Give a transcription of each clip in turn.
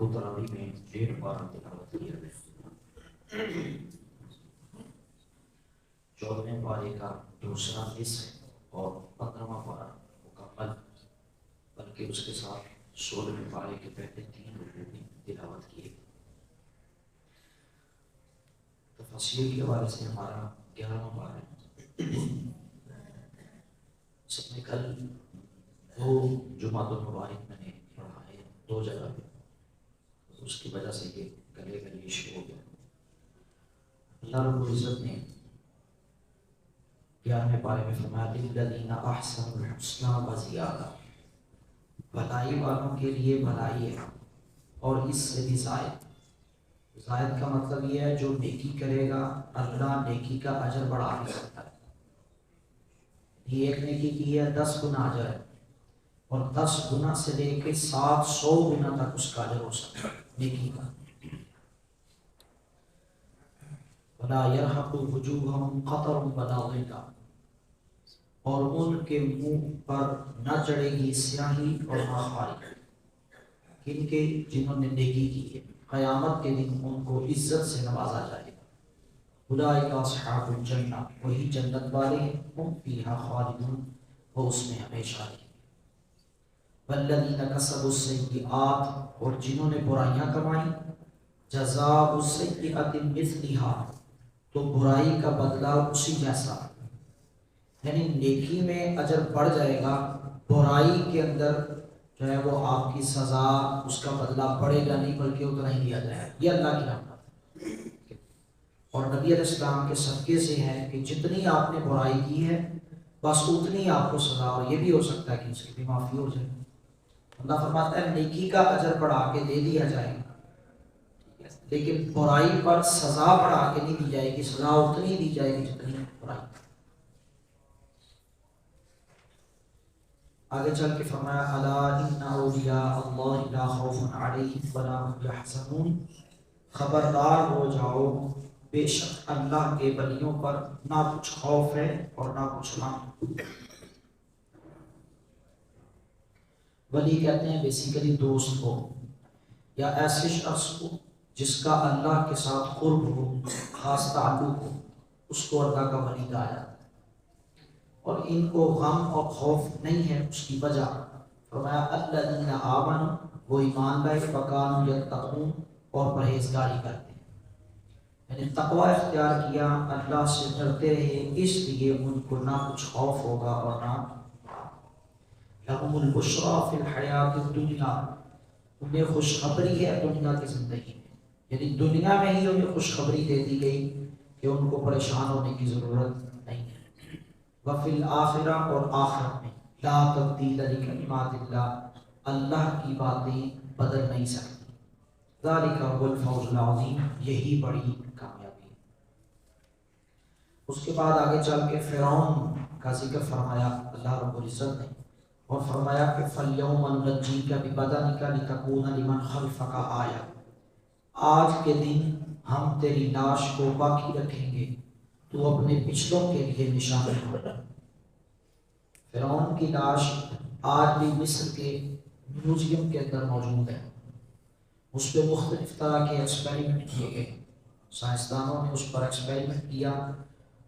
کو تراویح میں 1.5 بار تلاوت کیا ہے۔ 14ویں پارے کا دوسرا نصف اور 15واں پارہ مکمل، بلکہ اس کے ساتھ 16ویں پارے کے پہلے 3 رکوع بھی تلاوت کیے۔ تفسیر کے حوالے سے ہمارا 11واں پارہ ہے۔ سب نے کل 2 جمعۃ المبارک میں نے پڑھا ہے 2 جگہ پہ، اس کی وجہ سے یہ گلے کا ایشو ہو گیا۔ اللہ رب العزت نے 11ویں پارے میں فرمایا للذین احسنوا الحسنی وزیادہ، بھلائی والوں کے لیے بھلائی ہے اور اس سے بھی زائد۔ زائد کا مطلب یہ ہے جو نیکی کرے گا اللہ نیکی کا اجر بڑھا بھی سکتا ہے۔ یہ ایک نیکی کی ہے 10 گنا اجر ہے، اور 10 گنا سے لے کے 700 گنا تک اس کا اجر ہو سکتا ہے نیکی کا۔ وَلَا يَرْحَقُ وُجُوهَهُمْ قَطَرٌ وَلَا ظِلَّةٌ، اور ان کے منہ پر نہ چڑھے گی سیاہی اور نہ خاری، کن کے جنہوں نے نیکی کی ہے، قیامت کے دن ان کو عزت سے نوازا جائے گا۔ اولئک اصحاب الجنہ، وہی جنت والے ہیں، ہم فیہا خالدون، وہ اس میں ہمیشہ رہیں گے۔ والذین کسبوا السیئات، اور جنہوں نے برائیاں کمائیں، جزاء السیئۃ مثلھا، تو برائی کا بدلہ اسی جیسا، یعنی نیکی میں اجر بڑھ جائے گا، برائی کے اندر جو ہے وہ آپ کی سزا اس کا بدلہ بڑھے گا نہیں بلکہ اتنا ہی دیا جائے گا۔ یہ اللہ کی رحمت ہے، اور نبی علیہ السلام کے صدقے سے ہے کہ جتنی آپ نے برائی کی ہے بس اتنی آپ کو سزا، اور یہ بھی ہو سکتا ہے کہ اس کی بھی معافی ہو جائے۔ اللہ فرماتا ہے نیکی کا اجر بڑھا کے دے دیا جائے گا، لیکن برائی پر سزا بڑھا کے نہیں دی جائے گی، سزا اتنی دی جائے گی جتنی برائی۔ آگے چل کے فرمایا الا ان اولیاء اللہ لا خوف علیہم ولا هم یحزنون، خبردار ہو جاؤ بے شک اللہ کے ولیوں پر نہ کچھ خوف ہے اور نہ کچھ غم۔ ولی کہتے ہیں بیسیکلی دوست کو، یا ایسے شخص کو جس کا اللہ کے ساتھ قرب ہو، خاص تعلق ہو، اس کو اللہ کا ولی کہا جاتا ہے۔ اور ان کو غم اور خوف نہیں ہے، اس کی وجہ فرمایا الذین آمنوا، وہ ایمان لائے، وکانوا یتقون، اور پرہیزگاری کرتے ہیں، یعنی تقوی اختیار کیا، اللہ سے ڈرتے رہے، اس لیے ان کو نہ کچھ خوف ہوگا اور نہ لہم البشریٰ فی الحیات الدنیا، انہیں خوشخبری ہے دنیا کی زندگی میں، یعنی دنیا میں ہی انہیں خوشخبری دے دی گئی کہ ان کو پریشان ہونے کی ضرورت نہیں ہے۔ وفی الآخرہ، اور آخرت میں، لا تبدیل لکلمات اللہ، اللہ کی باتیں بدل نہیں سکتی، ذالک هو الفوز العظیم، یہی بڑی کامیابی ہے۔ اس کے بعد آگے چل کے فرعون کا ذکر فرمایا اللہ رب العزت نے، اور فرمایا کہ فَالْيَوْمَ نُنَجِّيكَ بِبَدَنِكَ لِتَكُونَ لِمَنْ خَلْفَكَ آیَةً، آج کے دن ہم تیری لاش کو باقی رکھیں گے تو اپنے پچھلوں کے لیے نشان ہو۔ فرعون کی لاش آج بھی مصر کے میوزیم کے اندر موجود ہے، اس پہ مختلف طرح کے ایکسپیریمنٹ کیے گئے، سائنسدانوں نے اس پر ایکسپیریمنٹ کیا،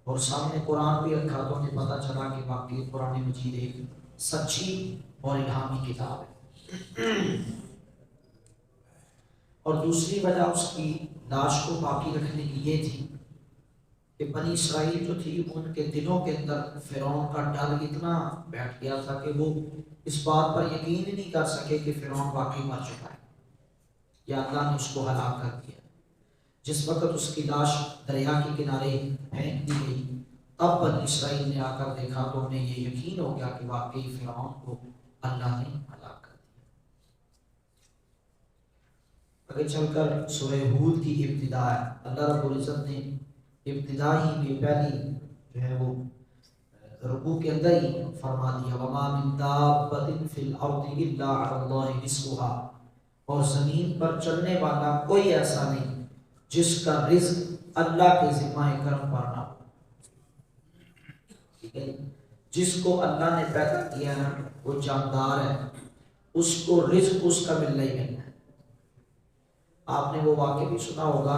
اور سامنے قرآن بھی رکھا تو انہیں پتہ چلا کہ واقعی قرآن مجید ایک سچی اور الہامی کتاب ہے۔ اور دوسری وجہ اس کی لاش کو باقی رکھنے کی یہ تھی کہ بنی اسرائیل جو تھی ان کے دلوں کے اندر فرعون کا ڈر اتنا بیٹھ گیا تھا کہ وہ اس بات پر یقین ہی نہیں کر سکے کہ فرعون واقعی مر چکا ہے یا اللہ نے اس کو ہلاک کر دیا۔ جس وقت اس کی لاش دریا کے کنارے پھینک دی گئی، تب بنی اسرائیل نے آ کر دیکھا تو انہیں یہ یقین ہو گیا کہ واقعی فرعون کو اللہ نے ہلاک کر دیا۔ آگے چل کر سورہ ہود کی ابتدا ہے، اللہ رب العزت نے ابتدا ہی میں پہلی جو ہے وہ رکوع کے اندر ہی فرما دیا وَمَا مِن دَابَّةٍ فِي الْأَرْضِ إِلَّا عَلَى اللَّهِ رِزْقُهَا، اور زمین پر چلنے والا کوئی ایسا نہیں جس کا رزق اللہ کے ذمہ کرم پر نہ ہو۔ ٹھیک ہے، جس کو اللہ نے پیدا کیا ہے وہ جاندار ہے، اس کو رزق اس کا ملنا ہی ملنا ہے۔ آپ نے وہ واقعہ بھی سنا ہوگا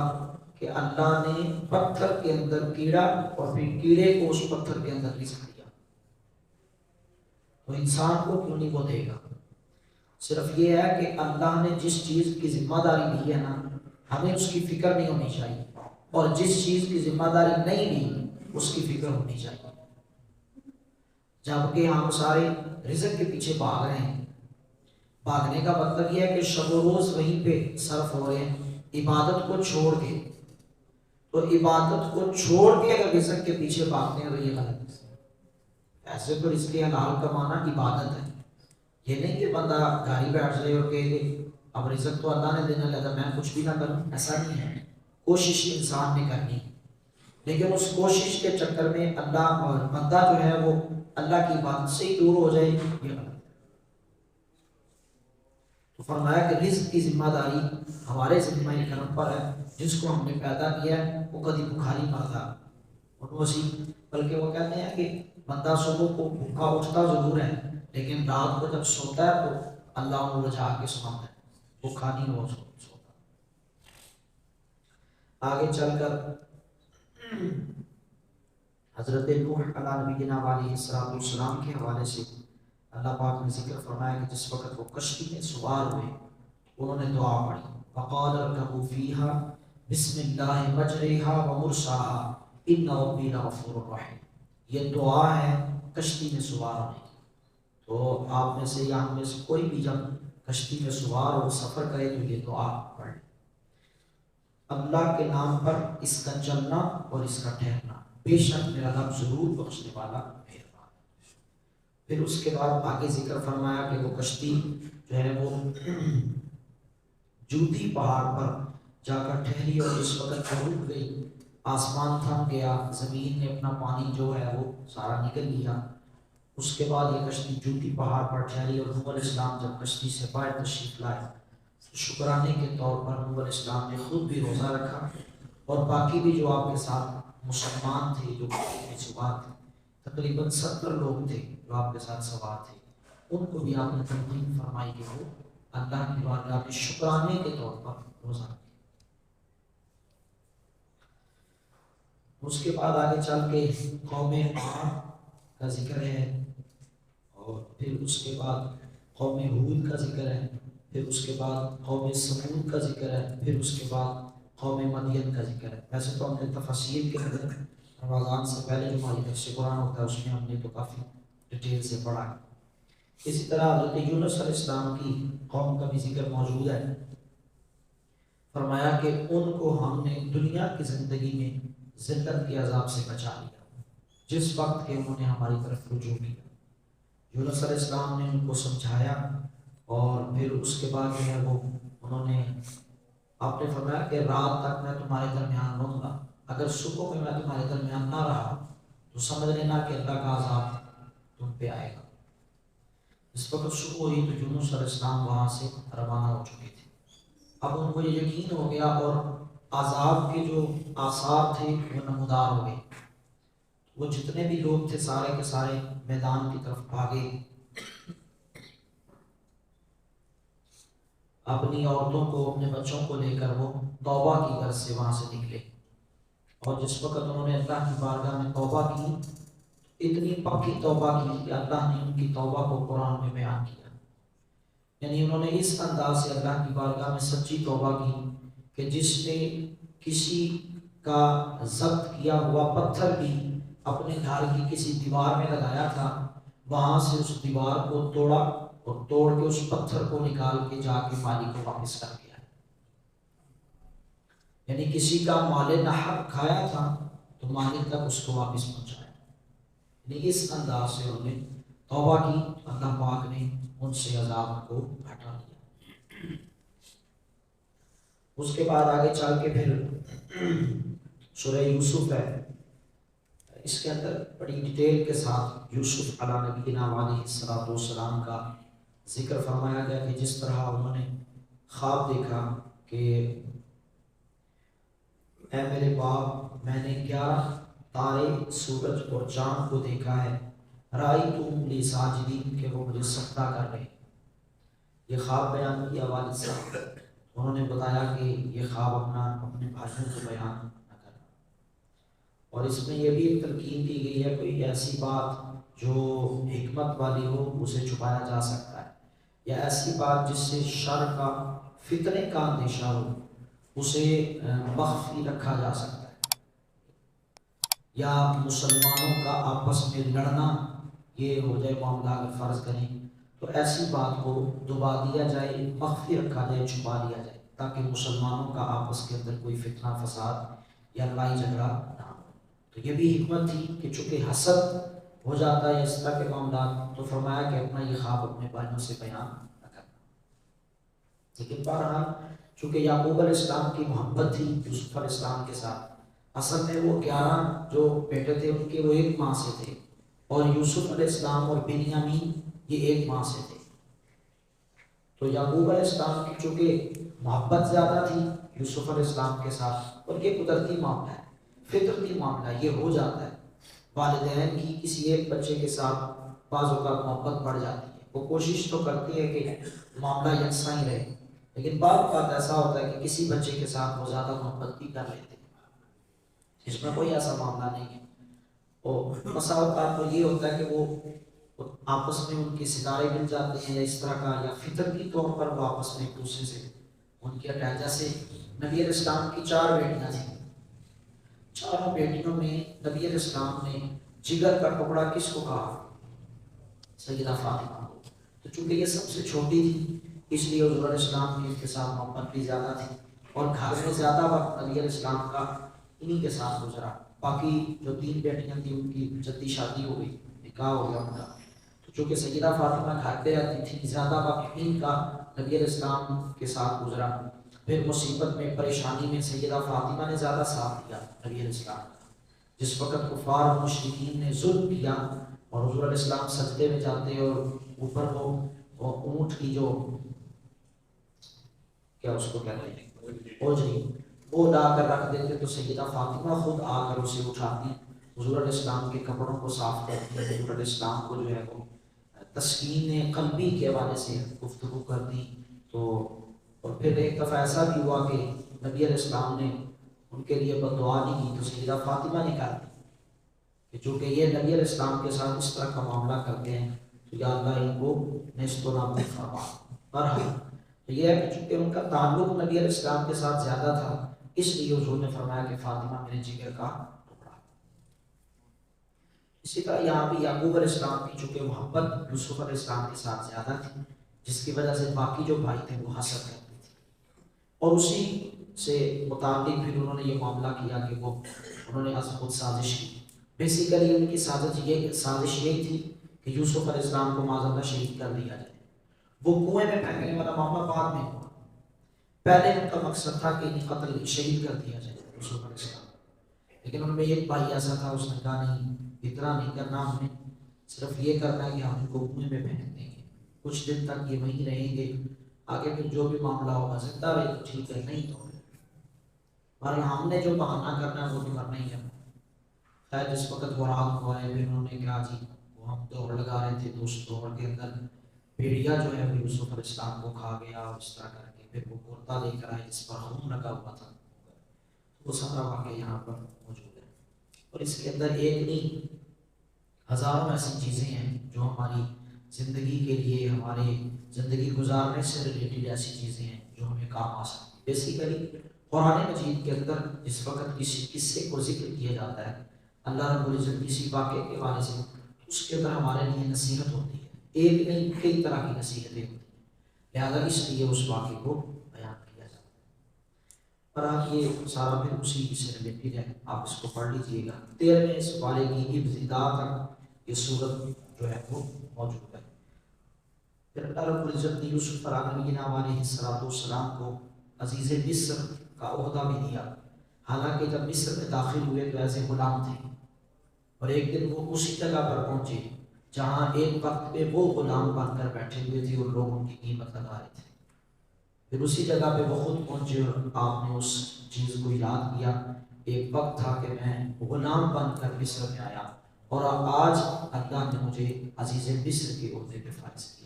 کہ اللہ نے پتھر کے اندر کیڑا اور پھر کیڑے کو اس پتھر کے اندر رزق دیا، تو انسان کو کیوں نہیں وہ دے گا؟ صرف یہ ہے کہ اللہ نے جس چیز کی ذمہ داری دی ہے نا، ہمیں اس کی فکر نہیں ہونی چاہیے، اور جس چیز کی ذمہ داری نہیں دی اس کی فکر ہونی چاہیے۔ جبکہ ہم سارے رزق کے پیچھے بھاگ رہے ہیں، بھاگنے کا مطلب یہ ہے کہ شب و روز وہیں پہ صرف ہو رہے ہیں عبادت کو چھوڑ کے، تو عبادت کو چھوڑ کے اگر رزق کے پیچھے بھاگتے ہیں تو یہ غلط ہے۔ ایسے تو رزق حلال کمانا عبادت ہے، یہ نہیں کہ بندہ گاڑی بیٹھ جائے اور کہے کہ اب رزق تو اللہ نے دینے لگا میں کچھ بھی نہ کروں، ایسا نہیں ہے۔ کوشش انسان نے کرنی، لیکن اس کوشش کے چکر میں اللہ اور بندہ جو ہے وہ اللہ کی عبادت سے ہی دور ہو جائے، یہ غلط ہے۔ تو فرمایا کہ رزق کی ذمہ داری ہمارے ذمہ کرم پر ہے، جس کو ہم نے پیدا کیا ہے وہ کبھی بھوکا نہیں مرتا، بلکہ وہ کہتے ہیں کہ بندہ صبح کو بھوکا اٹھتا ضرور ہے، لیکن رات کو جب سوتا ہے تو اللہ انہوں رجا کے سناتا ہے، بھوکا نہیں ہو سوتا۔ آگے چل کر حضرت نوح علیہ نبینا علیہ السلام کے حوالے سے اللہ پاک نے ذکر فرمایا کہ جس وقت وہ کشتی میں سوار ہوئے انہوں نے دعا پڑھی، وقال اركبوا فيها بسم الله مجريها ومرساها ان ربي لغفور رحيم۔ یہ دعا ہے کشتی میں سوار ہونے کی، تو آپ میں سے یا ہم میں سے کوئی بھی جب کشتی میں سوار ہو سفر کرے تو یہ دعا پڑھے، اللہ کے نام پر اس کا چلنا اور اس کا ٹھہرنا، بے شک میرا رب ضرور بخشنے والا مہربان۔ پھر اس کے بعد آگے ذکر فرمایا کہ وہ کشتی جو ہے وہ جوتی پہاڑ پر جا کر ٹھہری، اور اس وقت وہ رک گئی، آسمان تھم گیا، زمین نے اپنا پانی جو ہے وہ سارا نکل لیا۔ اس کے بعد یہ کشتی جوتی پہاڑ پر ٹھہری، اور نوح علیہ السلام جب کشتی سے باہر تشریف لائے، شکرانے کے طور پر نوح علیہ السلام نے خود بھی روزہ رکھا، اور باقی بھی جو آپ کے ساتھ مسلمان تھے جو سوار تھے، تقریباً 70 لوگ تھے جو آپ کے ساتھ سوار تھے، ان کو بھی آپ نے تلقین فرمائی کہ وہ اللہ کی بارگاہ میں شکرانے کے طور پر روزہ رکھے۔ اس کے بعد آگے چل کے قوم عاد کا ذکر ہے، اور پھر اس کے بعد قوم ہود کا ذکر ہے، پھر اس کے بعد قوم سمود کا ذکر ہے، پھر اس کے بعد قوم مدین کا ذکر ہے۔ ویسے تو ہم نے تفصیل کے اندر رمضان سے پہلے جو ہماری درس قرآن ہوتا ہے اس میں ہم نے تو کافی ڈیٹیل سے پڑھا ہے۔ اسی طرح حضرت یونس علیہ السلام کی قوم کا بھی ذکر موجود ہے، فرمایا کہ ان کو ہم نے دنیا کی زندگی میں ذلت کے عذاب سے بچا لیا جس وقت کہ انہوں نے ہماری طرف رجوع کیا۔ یونس علیہ السلام نے ان کو سمجھایا، اور پھر اس کے بعد جو ہے وہ انہوں نے آپ نے فرمایا کہ رات تک میں تمہارے درمیان رہوں گا، اگر صبح میں تمہارے درمیان نہ رہا تو سمجھ لینا کہ اللہ کا عذاب تم پہ آئے گا۔ اس وقت صبح ہوئی تو یونس علیہ السلام وہاں سے روانہ ہو چکے تھے، اب ان کو یہ یقین ہو گیا، اور عذاب کے جو آثار تھے وہ نمودار ہو گئے۔ وہ جتنے بھی لوگ تھے سارے کے سارے میدان کی طرف بھاگے، اپنی عورتوں کو اپنے بچوں کو لے کر وہ توبہ کی غرض سے وہاں سے نکلے، اور جس وقت انہوں نے اللہ کی بارگاہ میں توبہ کی، اتنی پکی توبہ کی کہ اللہ نے ان کی توبہ کو قرآن میں بیان کیا، یعنی انہوں نے اس انداز سے اللہ کی بارگاہ میں سچی توبہ کی کہ جس نے کسی کا ضبط کیا ہوا پتھر بھی اپنے گھر کی کسی دیوار میں لگایا تھا، وہاں سے اس دیوار کو توڑا اور توڑ کے اس پتھر کو نکال کے جا کے مالک کو واپس کر دیا، یعنی کسی کا مال نحق کھایا تھا تو مالک تک اس کو واپس پہنچایا، یعنی اس انداز سے انہوں نے توبہ کی، اللہ پاک نے ان سے عذاب کو ہٹا دیا۔ اس کے بعد آگے چل کے پھر سورہ یوسف ہے، اس کے اندر بڑی ڈیٹیل کے ساتھ یوسف علیہ نبینا علیہ السلام کا ذکر فرمایا گیا کہ جس طرح انہوں نے خواب دیکھا کہ اے میرے باپ میں نے 11 تارے سورج اور چاند کو دیکھا ہے، رأیتہم لی ساجدین کہ وہ مجھے سجدہ کر رہے، یہ خواب بیان کیا والد صاحب۔ انہوں نے بتایا کہ یہ خواب اپنے بھائیوں کو بیان نہ کرنا، اور اس میں یہ بھی ایک تلقین کی گئی ہے کوئی ایسی بات جو حکمت والی ہو اسے چھپایا جا سکتا ہے، یا ایسی بات جس سے شر کا فتنے کا اندیشہ ہو اسے مخفی رکھا جا سکتا ہے، یا مسلمانوں کا آپس میں لڑنا یہ ہو جائے معاملہ اگر فرض کریں تو ایسی بات کو دبا دیا جائے، مخفی رکھا جائے، چھپا لیا جائے، تاکہ مسلمانوں کا آپس کے اندر کوئی فتنہ فساد یا لڑائی جھگڑا نہ ہو۔ تو یہ بھی حکمت تھی کہ چونکہ حسد ہو جاتا ہے اس طرح کے معاملات، تو فرمایا کہ اپنا یہ خواب اپنے بھائیوں سے بیان نہ کرنا۔ لیکن بہرحال چونکہ یعقوب علیہ السلام کی محبت تھی یوسف علیہ السلام کے ساتھ، اصل میں وہ 11 جو بیٹے تھے ان کے وہ ایک ماں سے تھے، اور یوسف علیہ السلام اور بنیامین یہ ایک ماں سے تھے، تو یعقوب علیہ السلام کی چونکہ محبت زیادہ تھی یوسف علیہ السلام کے ساتھ، اور یہ قدرتی معاملہ ہے، فطرتی معاملہ ہے، یہ ہو جاتا ہے، والدین کی کسی ایک بچے کے ساتھ بعض اوقات محبت بڑھ جاتی ہے، وہ کوشش تو کرتی ہے کہ معاملہ یکساں ہی رہے، لیکن بعض اوقات ایسا ہوتا ہے کہ کسی بچے کے ساتھ وہ زیادہ محبت بھی کر لیتے ہیں، اس میں کوئی ایسا معاملہ نہیں ہے، اور بسا اوقات تو یہ ہوتا ہے کہ وہ آپس میں ان کے ستارے مل جاتے ہیں، یا اس طرح کا، یا فطرتی طور پر وہ آپس میں ایک دوسرے سے ان کے اٹیچ، جیسے نبی علیہ السلام کی 4 بیٹیاں تھیں، چاروں بیٹیوں میں نبی علیہ السلام نے جگر کا ٹکڑا کس کو کہا؟ سیدہ فاطمہ کو، تو چونکہ یہ سب سے چھوٹی تھی اس لیے حضور علیہ السلام کی اس کے ساتھ محبت بھی زیادہ تھی، اور گھر میں زیادہ وقت نبی علیہ السلام کا انہی کے ساتھ گزرا، باقی جو 3 بیٹیاں تھیں ان کی جلدی شادی ہو گئی، نکاح ہو گیا ان کا، تو چونکہ سیدہ فاطمہ گھر پہ رہتی تھی زیادہ وقت ان کا نبی علیہ السلام کے ساتھ گزرا، پھر مصیبت میں پریشانی میں سیدہ فاطمہ نے زیادہ ساتھ دیا نبی علیہ السلام کا، جس وقت کفار و مشرکین نے ظلم کیا اور حضور علیہ السلام سجدے میں جاتے اور اوپر وہ اونٹ کی جو کیا اس کو کہتے ہیں اوجری وہ لا کر رکھ دیتے، تو سیدہ فاطمہ خود آ کر اسے اٹھاتی، حضور علیہ السلام کے کپڑوں کو صاف کرتی، حضور علیہ السلام کو جو ہے وہ تسکین قلبی کے حوالے سے گفتگو کرتی، تو اور پھر ایک دفعہ ایسا بھی ہوا کہ نبی علیہ السلام نے ان کے لیے بد دعا نہیں کی، تو سیدہ فاطمہ نے کہا کہ چونکہ یہ نبی علیہ السلام کے ساتھ اس طرح کا معاملہ کرتے ہیں تو یا اللہ ان کو نیست و نابود فرما۔ برحال تو یہ ہے کہ چونکہ ان کا تعلق نبی علیہ السلام کے ساتھ زیادہ تھا، اس لیے حضور نے فرمایا کہ فاطمہ میرے جگر کا ٹکڑا۔ اسی طرح یہاں بھی یعقوب علیہ السلام کی چونکہ محبت یوسف علیہ السلام کے ساتھ زیادہ تھی، جس کی وجہ سے باقی جو بھائی تھے وہ حسد کرتے تھے، اور اسی سے متعلق پھر انہوں نے یہ معاملہ کیا کہ وہ انہوں نے از خود سازش کی، بیسیکلی ان کی سازش یہی تھی کہ یوسف علیہ السلام کو معاذ اللہ شہید کر دیا جائے، وہ کنویں میں پھینکنے والا معاملہ بعد میں ہوا، پہلے ان کا مقصد تھا کہ انہیں قتل شہید کر دیا جائے یوسف علیہ السلام، لیکن ان میں ایک بھائی ایسا تھا اس نے کہا نہیں اتنا نہیں کرنا، ہمیں صرف یہ کرنا ہے کہ ہم ان کو کنویں میں پھینک دیں گے، کچھ دن تک یہ وہیں رہیں گے، آگے پھر جو بھی معاملہ ہوگا زندہ رہے تو ٹھیک ہے، نہیں تو اور ہم نے جو بہانہ کرنا ہے وہ تو کرنا ہی ہے۔ خیر جس وقت وہ رات کو آئے پھر انہوں نے کہا جی وہ ہم دوڑ لگا رہے تھے تو اس دوڑ کے اندر بھیڑیا جو ہے وہ یوسف علیہ السلام کو کھا گیا، اور اس طرح کر کے پھر وہ کرتا لے کر آئے جس پر خون لگا ہوا تھا، وہ سارا واقعہ یہاں پر موجود ہے، اور اس کے اندر ایک نہیں ہزاروں ایسی چیزیں ہیں جو ہماری زندگی کے لیے، ہمارے زندگی گزارنے سے ریلیٹڈ ایسی چیزیں ہیں جو ہمیں کام آ سکتی ہیں۔ بیسیکلی قرآن مجید کے اندر جس وقت کسی قصے کو ذکر کیا جاتا ہے اللہ رب العزت کسی واقعے کے حوالے سے، اس کے اندر ہمارے لیے نصیحت ہوتی ہے، ایک نہیں کئی طرح کی نصیحتیں ہوتی ہیں، لہٰذا اس لیے اس واقعے کو بیان کیا جاتا ہے۔ اور آپ یہ سارا پھر اسی سے ریلیٹڈ ہے، آپ اس کو پڑھ لیجئے گا، 13ویں سپارے کی ابتدا تک یہ صورت جو ہے وہ موجود ہے۔ پھر اللہ رب العزت نے یوسف علیہ السلام کو عزیز مصر کا عہدہ بھی دیا، حالانکہ جب مصر میں داخل ہوئے تو ایسے غلام تھے، اور ایک دن وہ اسی جگہ پر پہنچے جہاں ایک وقت پہ وہ غلام بن کر بیٹھے ہوئے تھے اور لوگ ان کی قیمت لگا رہے تھے، پھر اسی جگہ پہ وہ خود پہنچے اور آپ نے اس چیز کو یاد کیا، ایک وقت تھا کہ میں غلام بن کر مصر میں آیا اور آج اللہ نے مجھے عزیز مصر کے عہدے پہ فائز کیا۔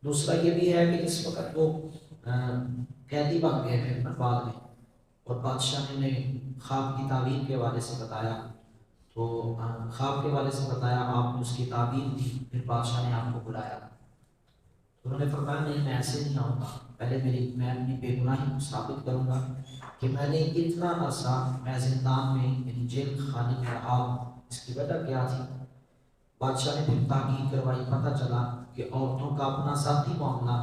دوسرا یہ بھی ہے کہ اس وقت وہ قیدی بن گئے تھے بعد میں، اور بادشاہ نے خواب کی تعبیر کے حوالے سے بتایا، تو خواب کے حوالے سے بتایا، آپ نے اس کی تعبیر دی، پھر بادشاہ نے آپ کو بلایا، انہوں نے فرمایا نہیں میں ایسے نہیں آؤں گا، پہلے میں اپنی بے گناہی کو ثابت کروں گا کہ میں نے اتنا عرصہ میں زندان میں یعنی جیل خانے میں رہا ہوں، اس کی وجہ کیا تھی۔ بادشاہ نے پھر تحقیق کروائی، پتہ چلا کہ عورتوں کا اپنا ذاتی معاملہ،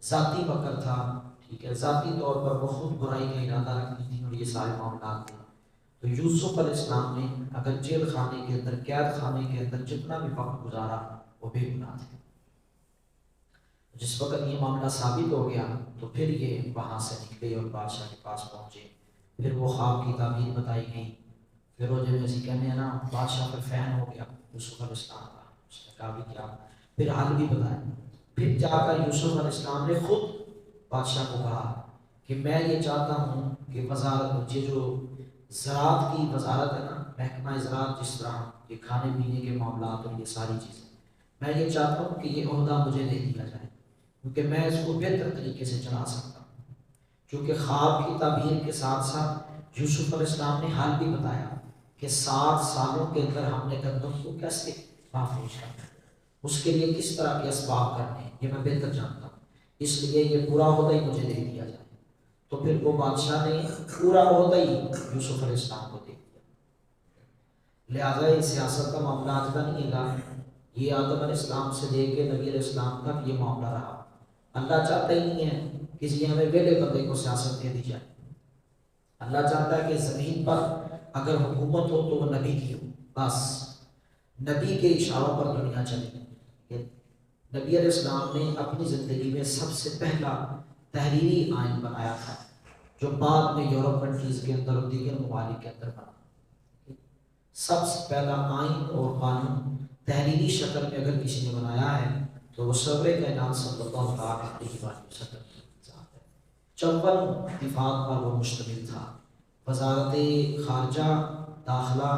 ذاتی فقر تھا، ٹھیک ہے، ذاتی طور پر وہ خود برائی کا ارادہ رکھتی تھی، اور یہ سارے معاملات تھے۔ تو یوسف علیہ السلام نے اگر جیل خانے کے اندر، قید خانے کے اندر جتنا بھی وقت گزارا وہ بے گناہ تھے۔ جس وقت یہ معاملہ ثابت ہو گیا تو پھر یہ وہاں سے نکلے اور بادشاہ کے پاس پہنچے، پھر وہ خواب کی تعبیر بتائی گئی، پھر وہ جب اسی کہنے ہیں نا بادشاہ پر فین ہو گیا یوسف علیہ السلام کا، اس نے کہا بھی کیا، پھر حل بھی بتایا، پھر جا کر یوسف علیہ السلام نے خود بادشاہ کو کہا کہ میں یہ چاہتا ہوں کہ وزارت، یہ جو زراعت کی وزارت ہے نا، محکمہ زراعت، جس طرح یہ کھانے پینے کے معاملات اور یہ ساری چیزیں، میں یہ چاہتا ہوں کہ یہ عہدہ مجھے دے دیا جائے، کیونکہ میں اس کو بہتر طریقے سے چلا سکتا ہوں۔ کیونکہ خواب کی تعبیر کے ساتھ ساتھ یوسف علیہ السلام نے حال بھی بتایا کہ 7 سالوں کے اندر ہم نے گندم کو کیسے محفوظ کرنا ہے، اس کے لیے کس طرح کے اسباب کرنے ہیں، یہ میں بہتر جانتا ہوں، اس لیے یہ پورا عہدہ ہی مجھے دے دیا جائے۔ تو پھر وہ بادشاہ نے پورا عہدہ ہی یوسف علیہ السلام کو دے دیا۔ لہٰذا یہ سیاست کا معاملہ آج کا نہیں گا، یہ آدم علیہ السلام سے لے کے نبی علیہ السلام تک یہ معاملہ رہا۔ اللہ چاہتا ہی نہیں ہے کسی ہمیں ویلے بندے کو سیاست دے دی جائے، اللہ چاہتا ہے کہ زمین پر اگر حکومت ہو تو وہ نبی کی ہو، بس نبی کے اشاروں پر دنیا چلے۔ نبی علیہ السلام نے اپنی زندگی میں سب سے پہلا تحریری آئین بنایا تھا، جو بعد میں یورپ کنٹریز کے اندر اور دیگر ممالک کے اندر بنا۔ سب سے پہلا آئین اور قانون تحریری شکل میں اگر کسی نے بنایا ہے تو وہ سرور کائنات صلی اللہ علیہ وسلم ہے۔ 54 اتفاق پر وہ مشتمل تھا، وزارت خارجہ، داخلہ،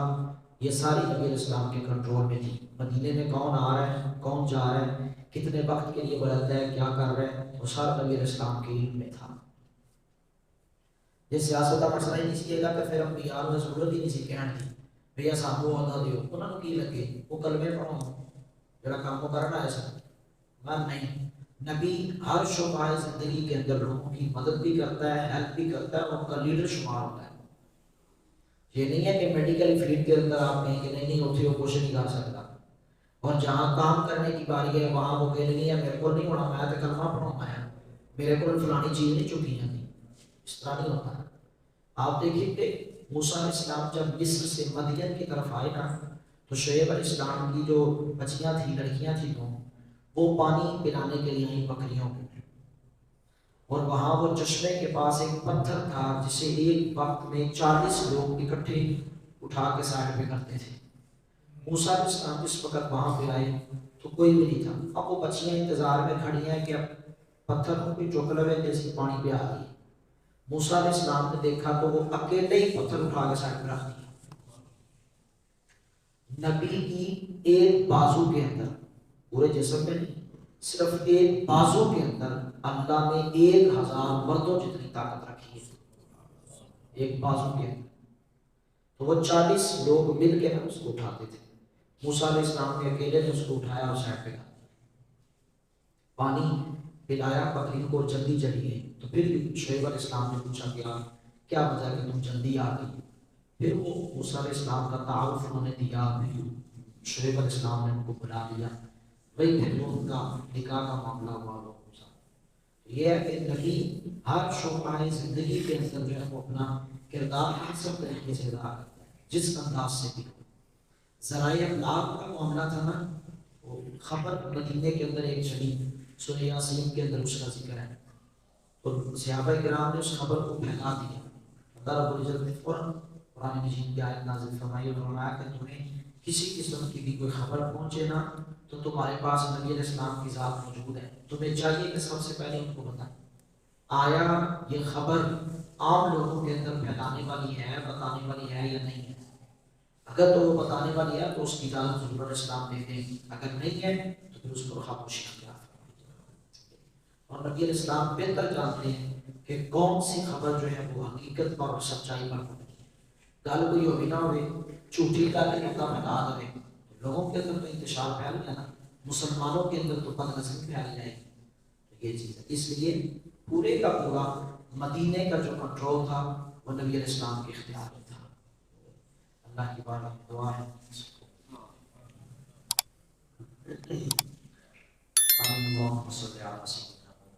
یہ ساری نبی علیہ السلام کے کنٹرول میں تھی۔ مدینے میں کون آ رہا ہے، کون جا رہا ہے، کتنے وقت کے لیے بدلتا ہے، کیا کر رہا ہے، وہ سارا نبی علیہ السلام کے علم میں تھا۔ یہ سیاست کا مسئلہ ہی نہیں سیے گا تو پھر انبیاء نے ضرورت ہی نہیں سی کہنے دی بھیا سانو عہدہ دیو، انہوں نے کی لگے وہ کلمے پڑھو جڑا کام کو کرنا ہے سر نہیں۔ نبی ہر شعبہ زندگی کے اندر لوگوں کی مدد بھی کرتا ہے، ہیلپ بھی کرتا ہے، اور ان کا لیڈر شمار ہوتا ہے۔ یہ نہیں ہے کہ میڈیکل فیلڈ کے اندر آپ کہیں کہ نہیں اتنے وہ کچھ نہیں کر سکتا، اور جہاں کام کرنے کی باری ہے وہاں وہ کہہ نہیں ہے میرے کو نہیں ہونا، میں تو کلمہ پڑھاؤں ہے، میرے کو فلانی چیز نہیں چکی جاتی، اس طرح نہیں ہوتا۔ آپ دیکھیں کہ موسیٰ علیہ السلام جب مصر سے مدین کی طرف آئے نا تو شعیب علیہ السلام کی جو بچیاں تھیں، لڑکیاں تھیں، وہ پانی پلانے کے لیے آئیں بکریوں کو، اور وہاں وہ چشمے کے پاس ایک پتھر تھا جسے ایک وقت میں 40 لوگ اکٹھے اٹھا کے سائڈ پہ کرتے تھے۔ موسیٰ علیہ السلام جس وقت وہاں پہ آئے تو کوئی بھی نہیں تھا، اب وہ بچیاں انتظار میں کھڑی ہیں کہ اب پتھر کو کوئی چک لوے جیسے پانی پہ آ گئی۔ موسیٰ علیہ السلام نے دیکھا تو وہ اکیلے ہی پتھر اٹھا کے سائڈ پہ رکھ دیا۔ نبی کی ایک بازو کے اندر، پورے جسم میں نہیں، صرف ایک بازو کے اندر اللہ نے 1000 مردوں جتنی طاقت رکھی ہے، ایک بازو کے اندر۔ تو وہ 40 لوگ مل کے اس کو اٹھاتے تھے، موسیٰ علیہ السلام نے اکیلے نے اس کو اٹھایا اور سائڈ پہ رکھ دیا، پانی پلایا، بکری کو جلدی چلی گئی۔ تو پھر شعیب علیہ السلام نے پوچھا کہ کیا وجہ کہ تم جلدی آ گئی؟ پھر وہ موسیٰ علیہ السلام کا تعارف انہوں نے دیا، پھر شعیب علیہ السلام نے ان کو بلا لیا، وہی پھر وہ ان کا نکاح کا معاملہ ہوا۔ یہ ہے کہ نبی ہر شعبہ زندگی کے اندر جو ہے وہ اپنا کردار حسب طریقے سے ادا کرتا ہے، جس انداز سے بھی ہو۔ ذرائع ابلاغ کا معاملہ تھا نا، وہ خبر مدینے کے اندر ایک چلی، سورہ یاسین کے اندر اس کا ذکر ہے، تو صحابہ کرام نے اس خبر کو پھیلا دیا۔ اللہ رب العزت نے فوراً قرآن مجید کی آیت نازل فرمائی اور فرمایا کہ تمہیں کسی قسم کی بھی کوئی خبر پہنچے نا تو تمہارے پاس نبی علیہ السلام کی ذات موجود ہے، تمہیں چاہیے کہ سب سے پہلے ان کو بتائیں۔ آیا یہ خبر عام لوگوں کے اندر پھیلانے والی ہے، بتانے والی ہے یا نہیں ہے؟ اگر تو وہ بتانے والی ہے تو اس کی اجازت حضور علیہ السلام دے دیں، اگر نہیں ہے تو پھر اس پر خاموشی اختیار۔ اور نبی علیہ السلام بہتر جانتے ہیں کہ کون سی خبر جو ہے وہ حقیقت پر اور سچائی پر ہوگی. گل کوئی ہوئی نہ ہوئے جھوٹی گل کا میدان ہوئے لوگوں کے اندر تو انتشار پھیل گیا نا, مسلمانوں کے اندر تو بد نظری پھیل جائے گی. یہ چیز ہے. اس لیے پورے کا پورا مدینے کا جو کنٹرول تھا وہ نبی علیہ السلام کے اختیار میں تھا. اللہ کی بارگاہ میں دعا ہے آمین. اللهم صل على سيدنا محمد.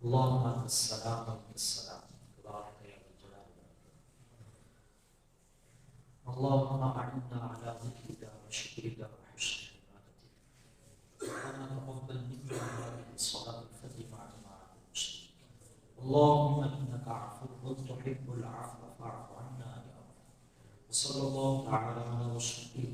اللهم انت السلام وانت السلام تبارك يا ذا الجلال والاكرام. اللهم اعنا على ذكرك وشكرك وحسن عبادتك. ربنا تقبل منا هذه الصلاه الفجر مع جماعه المسلمين. اللهم انك عفو تحب العفو فاعف عنا يا رب. وصلى الله تعالى على رسوله